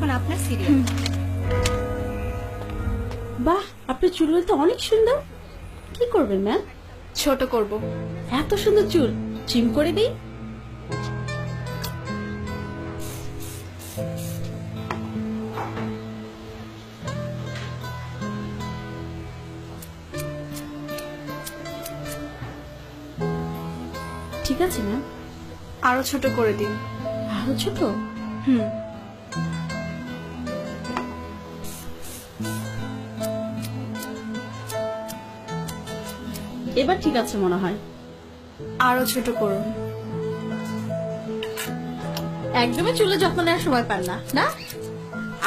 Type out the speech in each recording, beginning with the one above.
এখন আপনার সিরিয়াল। বাহ, আপনার চুলগুলো তো অনেক সুন্দর। কি করবেন ম্যাম? ছোট করব। এত সুন্দর চুল ট্রিম করে দিই। ঠিক আছে ম্যাম। আরো ছোট করে দিন। আরো ছোট? হুম। এবার ঠিক আছে মনে হয়। আরো ছোট করুন। একদমই চুলে যত্ন নেওয়ার সময় পান না, না?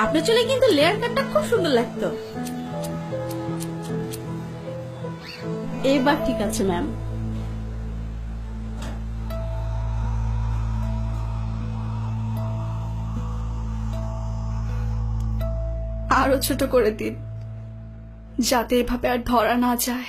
আপনার চুলে কিন্তু লেয়ার কাটটা খুব সুন্দর লাগতো। এবার ঠিক আছে ম্যাম। আরো ছোট করে দিন, যাতে এভাবে আর ধরা না যায়।